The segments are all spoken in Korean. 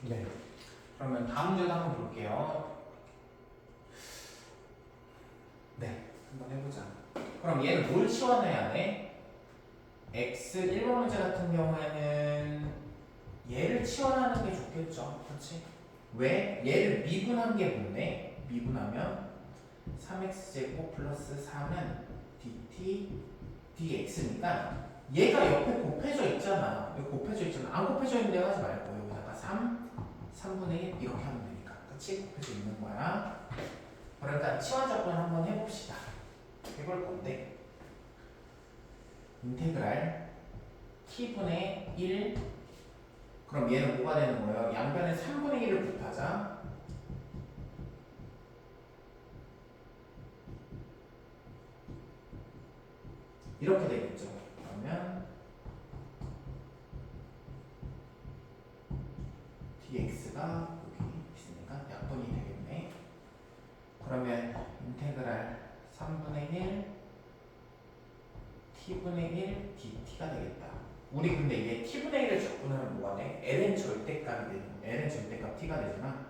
네. 그러면 다음 문제도 한번 볼게요. 네, 한번 해보자. 그럼 얘는 뭘 치환해야 돼? x 1번 문제 같은 경우에는 얘를 치환하는 게 좋겠죠. 그렇지? 왜? 얘를 미분한 게 뭔데? 미분하면 3x제곱 플러스 4는 dt dx니까 얘가 옆에 곱해져 있잖아. 여기 곱해져 있잖아. 안 곱해져 있는 데 하지 말고 여기다가 3분의 1 이렇게 하면 되니까. 그치? 곱해져 있는 거야. 그러니까 치환 접근 한번 해봅시다. 해볼 건데 인테그랄 t분의 1 그럼 얘는 뭐가 되는 거예요? 양변에 3분의 1을 곱하자. 이렇게 되겠죠. 그러면 dx가 여기 있으니까 약분이 되겠네. 그러면 인테그랄 3분의 1 t분의 1 dt가 되겠다. 우리 근데 이게 t분의 1을 적분하면 뭐가 돼? ln 절대값이 되는 ln 절대값 t가 되잖아.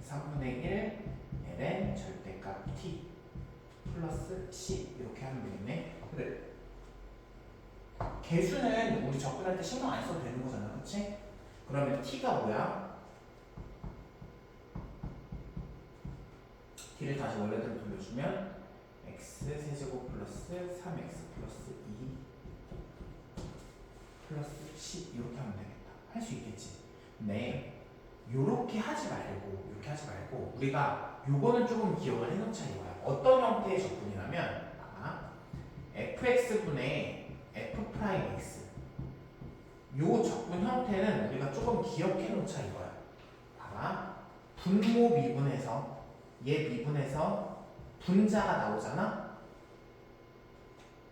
3분의 1 ln 절대값 t 플러스 c 이렇게 하면 되겠네. 그래. 개수는 우리 접근할 때 신경 안 써도 되는 거잖아. 그치? 그러면 t가 뭐야? t를 다시 원래대로 돌려주면 x 세제곱 플러스 3x 플러스 2 플러스 c 이렇게 하면 되겠다. 할 수 있겠지. 네. 요렇게 하지 말고 우리가 요거는 조금 기억을 해놓자 이거야. 어떤 형태의 적분이냐면 fx분의 f'x 요 적분 형태는 우리가 조금 기억해 놓자 이거야. 봐봐. 분모 미분에서 얘 미분에서 분자가 나오잖아.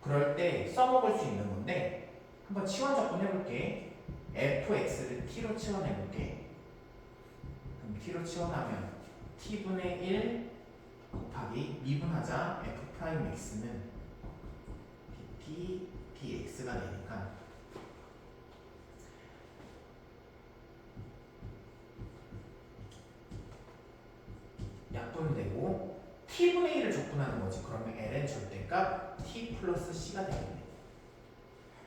그럴 때 써먹을 수 있는 건데 한번 치환 적분 해볼게. fx를 t로 치환해볼게. 그럼 t로 치환하면 t분의 1 곱하기 미분하자 f'x는 dt dx가 되니까 약분되고 t분의 1을 적분하는 거지. 그러면 ln 절대값 t 플러스 c가 되겠네.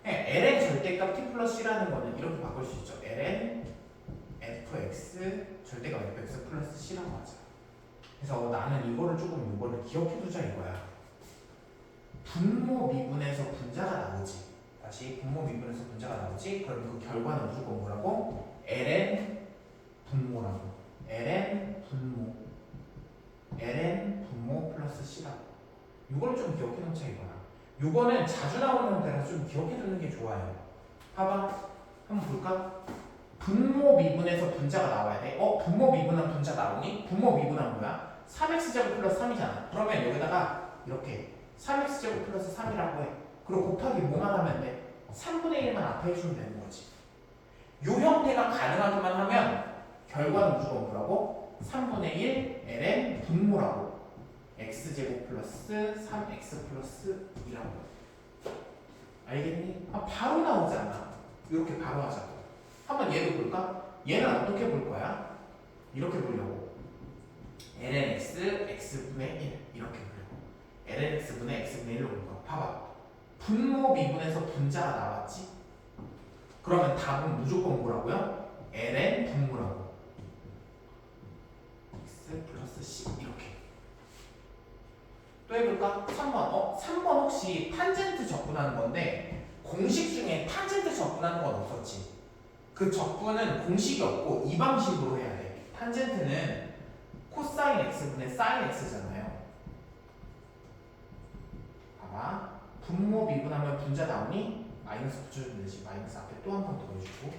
ln 절대값 t 플러스 c라는 거는 이렇게 바꿀 수 있죠. ln fx 절대값 fx 플러스 c라고 하자. 그래서 나는 이거를 조금 이거를 기억해 두자 이거야. 분모 미분에서 분자가 나오지. 다시 분모 미분에서 분자가 나오지. 그럼 그 결과는 무조건 뭐라고? ln 분모라고. ln 분모 플러스 c라고. 이걸 좀 기억해 놓자 이거야. 요거는 자주 나오는 형태라서 좀 기억해 두는 게 좋아요. 봐봐. 한번 볼까? 분모 미분에서 분자가 나와야 돼. 분모 미분한 분자 나오니? 분모 미분한 뭐야? 3x제곱 플러스 3이잖아. 그러면 여기다가 이렇게 3x제곱 플러스 3이라고 해. 그리고 곱하기 뭐만 하면 돼? 3분의 1만 앞에 해주면 되는 거지. 요 형태가 가능하기만 하면 결과는 무조건 뭐라고? 3분의 1 ln 분모라고. x제곱 플러스 3x 플러스 2라고. 알겠니? 바로 나오잖아. 이렇게 바로 하자고. 한번 얘도 볼까? 얘는 어떻게 볼 거야? 이렇게 보려고. ln x x분의 1 이렇게 보려고. ln x분의 x분의 1로 볼 거야. 봐봐. 분모 미분에서 분자가 나왔지? 그러면 답은 무조건 뭐라고요? ln 분모라고. x 플러스 c 이렇게. 또 해볼까? 3번. 3번 혹시 탄젠트 적분하는 건데 공식 중에 탄젠트 적분하는 건 없었지? 그 적분은 공식이 없고 이 방식으로 해야 돼. 탄젠트는 코사인 x분의 사인 x잖아요. 봐봐. 분모 미분하면 분자 나오니? 마이너스 붙여주면 되지. 마이너스 앞에 또 한 번 더해주고.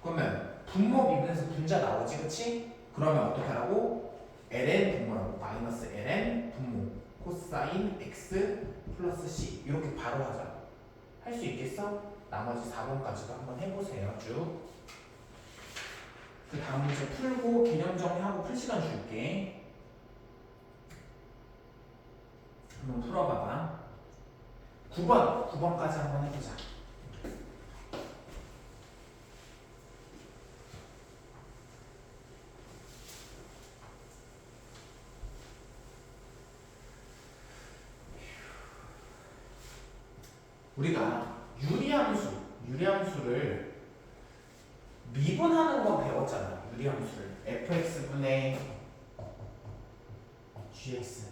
그러면 분모 미분에서 분자 나오지, 그치? 그러면 어떻게 하라고? ln 분모라고. 마이너스 ln 분모 코사인 x 플러스 c 이렇게 바로 하자. 할 수 있겠어? 나머지 4번까지도 한번 해보세요. 쭉. 그 다음 문제 풀고 개념 정리하고 풀 시간 줄게. 한번 풀어봐봐. 9번까지 한번 해보자. 우리가 유리함수를 미분하는 거 배웠잖아. 유리함수를 fx분의 gx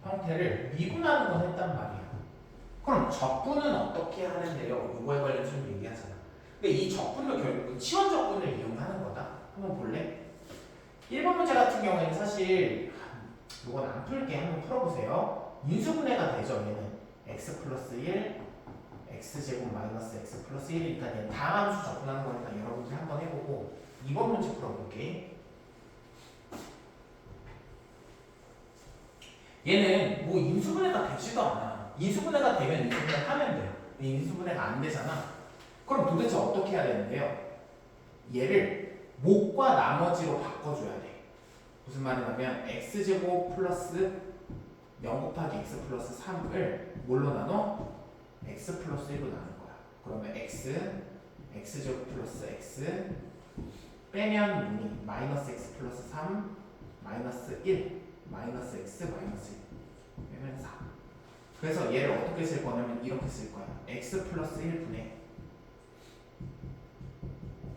형태를 미분하는 건 했단 말이야. 그럼 적분은 어떻게 하는데요? 이거에 관련해서 좀 얘기하잖아. 근데 이 적분도 결국 치원 적분을 이용하는 거다. 한번 볼래? 1번 문제 같은 경우에는 사실 이건 안 풀게. 한번 풀어보세요. 인수분해가 되죠. 얘는 x 플러스 1 x제곱 마이너스 x 플러스 1이니까 얘는 다함수 적분하는 거니까 여러분들이 한번 해보고 2번 문제 풀어볼게. 얘는 뭐 인수분해가 되지도 않아. 인수분해가 되면 인수분해 하면 돼. 인수분해가 안 되잖아. 그럼 도대체 어떻게 해야 되는데요? 얘를 목과 나머지로 바꿔줘야 돼. 무슨 말이냐면 x제곱 플러스 0 곱하기 x 플러스 3을 뭘로 나눠? x 플러스 1로 나눈 거야. 그러면 x제곱 플러스 x 빼면 마이너스 x 플러스 3 마이너스 1 마이너스 x 마이너스 1 빼면 4. 그래서 얘를 어떻게 쓸 거냐면 이렇게 쓸 거야. x 플러스 1분의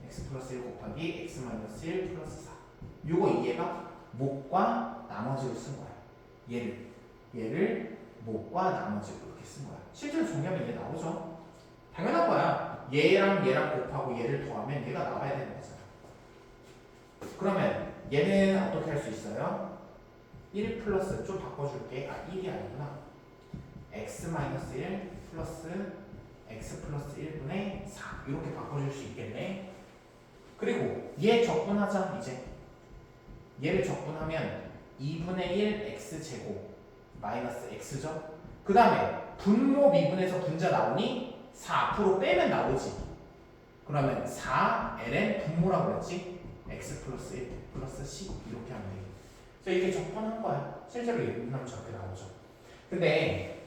x 플러스 1 곱하기 x 마이너스 1 플러스 4. 요거 얘가 목과 나머지로 쓴 거야. 얘를 목과 나머지로 이렇게 쓴 거야. 실제로 정리하면 얘 나오죠. 당연한 거야. 얘랑 곱하고 얘를 더하면 얘가 나와야 되는 거잖아. 그러면 얘는 어떻게 할 수 있어요? 1 플러스 좀 바꿔줄게. 1이 아니구나. x 마이너스 1 플러스 x 플러스 1분의 4 이렇게 바꿔줄 수 있겠네. 그리고 얘 적분하자. 이제 얘를 적분하면 2분의 1 x제곱 마이너스 x죠. 그 다음에 분모 미분에서 분자 나오니 4 앞으로 빼면 나오지. 그러면 4ln 분모라고 그랬지. x 플러스 1 플러스 10 이렇게 하면 돼. 그래서 이게 적분한 거야. 실제로 예분하면 저렇게 나오죠. 근데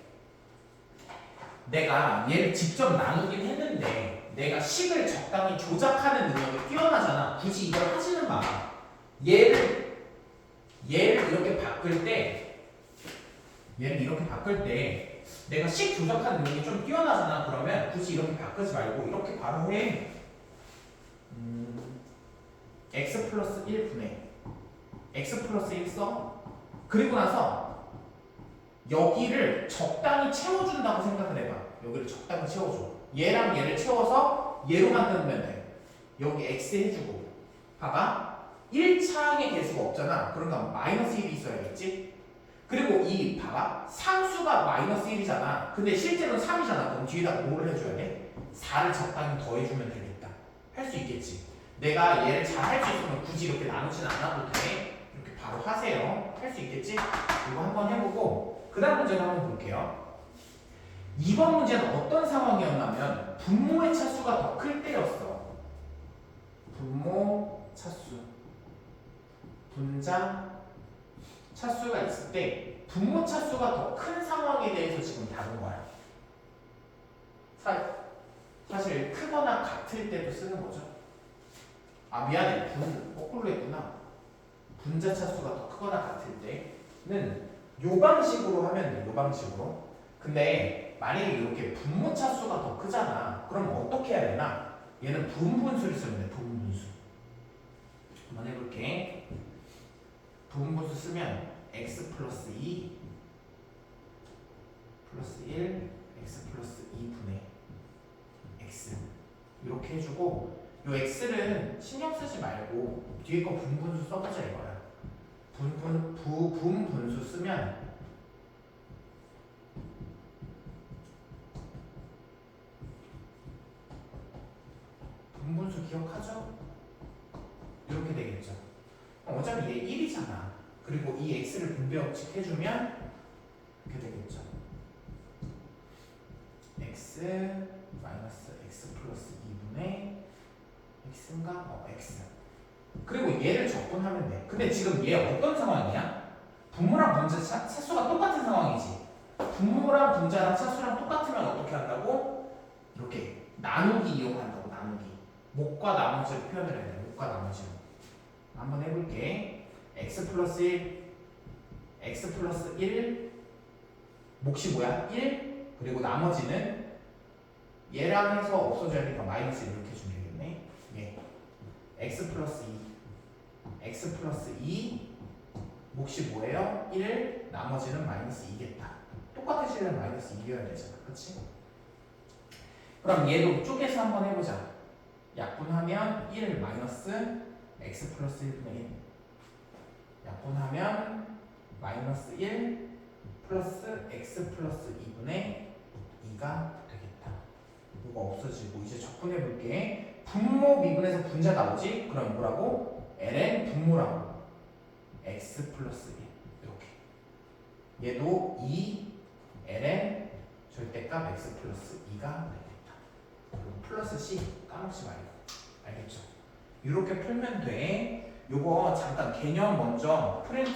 내가 얘를 직접 나누긴 했는데 내가 식을 적당히 조작하는 능력이 뛰어나잖아. 굳이 이걸 하지는 마. 얘를 이렇게 바꿀 때 내가 식 조작하는 능력이 좀 뛰어나잖아. 그러면 굳이 이렇게 바꾸지 말고 이렇게 바로 해. x 플러스 1분의 x 플러스 1 써. 그리고 나서 여기를 적당히 채워준다고 생각을 해봐. 여기를 적당히 채워줘. 얘랑 얘를 채워서 얘로 만들면 돼. 여기 x 해주고. 봐봐. 1차항의 개수가 없잖아. 그러니까 마이너스 1이 있어야겠지. 그리고 이 봐봐. 상수가 마이너스 1이잖아. 근데 실제로는 3이잖아. 그럼 뒤에다가 뭐를 해줘야 돼? 4를 적당히 더해주면 되겠다. 할 수 있겠지. 내가 얘를 잘 할 수 있으면 굳이 이렇게 나누진 않아도 돼. 이렇게 바로 하세요. 할 수 있겠지? 이거 한번 해보고 그 다음 문제를 한번 볼게요. 2번 문제는 어떤 상황이었냐면 분모의 차수가 더 클 때였어. 분모 차수 분자 차수가 있을 때 분모 차수가 더 큰 상황에 대해서 지금 다룬 거야. 사실 크거나 같을 때도 쓰는 거죠. 미안해. 거꾸로 했구나. 분자 차수가 더 크거나 같을 때는 요 방식으로 하면 돼. 요 방식으로. 근데 만약에 이렇게 분모 차수가 더 크잖아. 그럼 어떻게 해야 되나? 얘는 부분분수를 쓰면 돼. 부분분수. 한번 해볼게. 부분분수 쓰면 x 플러스 2 플러스 1 x 플러스 2분의 x 이렇게 해주고 요 x는 신경 쓰지 말고 뒤에 거 분분수 써보자 이거야. 분분수 쓰면 분분수 기억하죠? 이렇게 되겠죠. 어차피 얘 1이잖아. 그리고 이 x를 분배법칙 해주면 이렇게 되겠죠. x 마이너스 x 플러스 2분의 x인가? x. 그리고 얘를 적분하면 돼. 근데 지금 얘 어떤 상황이야? 분모랑 분자 차수가 똑같은 상황이지. 분모랑 분자랑 차수랑 똑같으면 어떻게 한다고? 이렇게 나누기 이용한다고. 나누기. 목과 나머지를 표현을 해야 돼. 목과 나머지로. 한번 해볼게. x 플러스 1 x 플러스 1 몫이 뭐야? 1 그리고 나머지는 얘랑 해서 없어져야 되니까 마이너스 이렇게 주면 되겠네. 예. x 플러스 2 x 플러스 2 몫이 뭐예요? 1 나머지는 마이너스 2겠다. 똑같으시면 마이너스 2여야 되잖아. 그치? 그럼 얘도 쪼개서 한번 해보자. 약분하면 1 마이너스 x 플러스 1분의 1 약분하면 마이너스 1 플러스 x 플러스 2분의 2가 되겠다. 이거 없어지고 이제 적분해 볼게. 분모 미분에서 분자 나오지? 그럼 뭐라고? ln 분모라고. x 플러스 1 이렇게. 얘도 2 ln 절대값 x 플러스 2가 되겠다. 그리고 플러스 c 까먹지 말고. 알겠죠? 이렇게 풀면 돼. 요거 잠깐 개념 먼저 프린트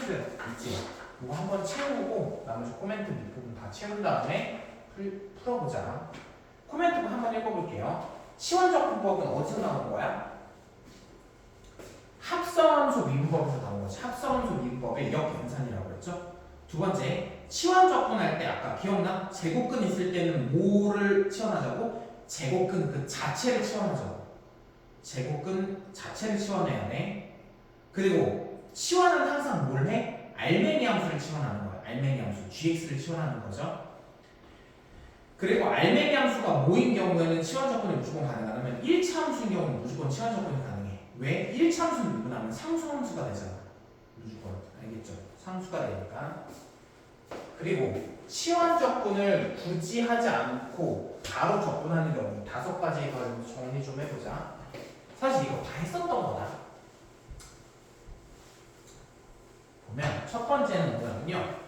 있지? 이거 한번 채우고 나머지 코멘트 밑부분 다 채운 다음에 풀어보자. 코멘트 한번 읽어볼게요. 치환적분법은 어디서 나온 거야? 합성함수 미분법에서 나온 거지. 합성함수 미분법의 역연산이라고 했죠. 두 번째, 치환적분할 때 아까 기억나? 제곱근 있을 때는 뭐를 치환하자고? 제곱근 그 자체를 치환하자고. 제곱근 자체를 치환해야 돼. 그리고 치환은 항상 뭘 해? 알맹이 함수를 치환하는 거야. 알맹이 함수, gx를 치환하는 거죠. 그리고 알맹이 함수가 모인 경우에는 치환 적분이 무조건 가능하다면 1차 함수인 경우는 무조건 치환 적분이 가능해. 왜? 1차 함수는 미분하면 상수 함수가 되잖아. 무조건. 알겠죠? 상수가 되니까. 그리고 치환 적분을 굳이 하지 않고 바로 적분하는 경우 5가지 가지고 정리 좀 해보자. 사실 이거 다 했었던 거다. 보면 첫 번째는 뭐냐면요.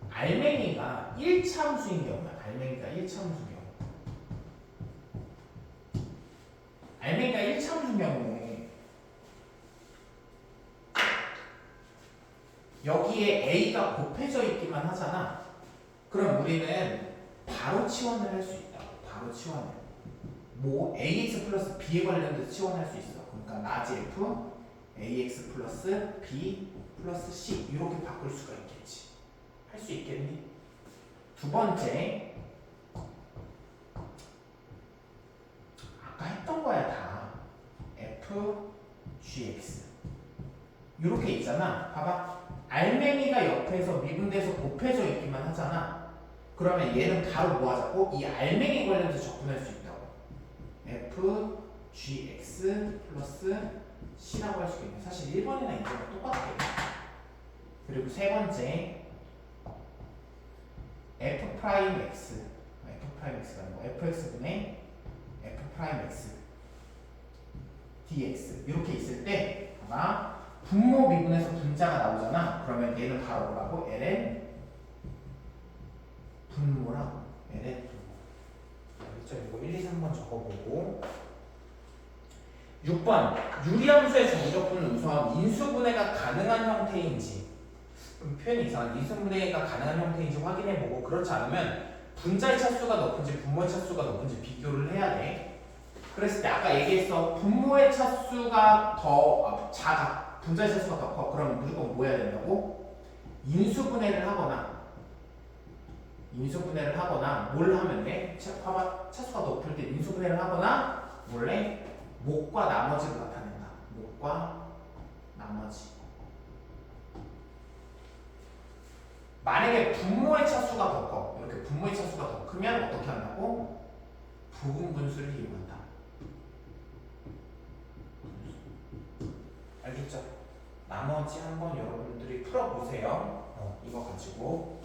알맹이가 1차 함수인 경우야. 알맹이가 1차 함수인 경우. 알맹이가 1차 함수인 경우에 여기에 a가 곱해져 있기만 하잖아. 그럼 우리는 바로 치환을 할 수 있다. 바로 치환을. 뭐 ax 플러스 b에 관련돼서 치환할 수 있어. 그러니까 라지 f ax 플러스 b 플러스 c 이렇게 바꿀 수가 있겠지. 할 수 있겠니? 두 번째, 아까 했던 거야 다. f gx 이렇게 있잖아. 봐봐. 알맹이가 옆에서 미분돼서 곱해져 있기만 하잖아. 그러면 얘는 바로 뭐 하자고? 이 알맹이 관련해서 접근할 수 있다고. f gx 플러스 c라고 할 수가 있네. 사실 1번이나 2번이랑 똑같겠네. 그리고 세 번째, f 프라임 x, f 프라임 x가 아니고 fx분의 f 프라임 x dx 이렇게 있을 때 아마 분모 미분에서 분자가 나오잖아. 그러면 얘는 바로 뭐라고? ln 분모라고. ln 분모. 알겠죠? 이거 1, 2, 3번 적어보고 6번 유리함수의 정적분을 우선 인수분해가 가능한 형태인지 표현이 이상한 인수분해가 가능한 형태인지 확인해보고 그렇지 않으면 분자의 차수가 높은지 분모의 차수가 높은지 비교를 해야 돼. 그랬을 때 아까 얘기했어. 분모의 차수가 더 작아. 분자의 차수가 더 커. 그러면 무조건 뭐 해야 된다고? 인수분해를 하거나 뭘 하면 돼? 봐봐. 차수가 높을 때 인수분해를 하거나 원래 목과 나머지를 나타낸다. 목과 나머지. 만약에 분모의 차수가 더 커. 이렇게 분모의 차수가 더 크면 어떻게 한다고? 부분 분수를 이용한다. 알겠죠? 나머지 한번 여러분들이 풀어보세요. 이거 가지고.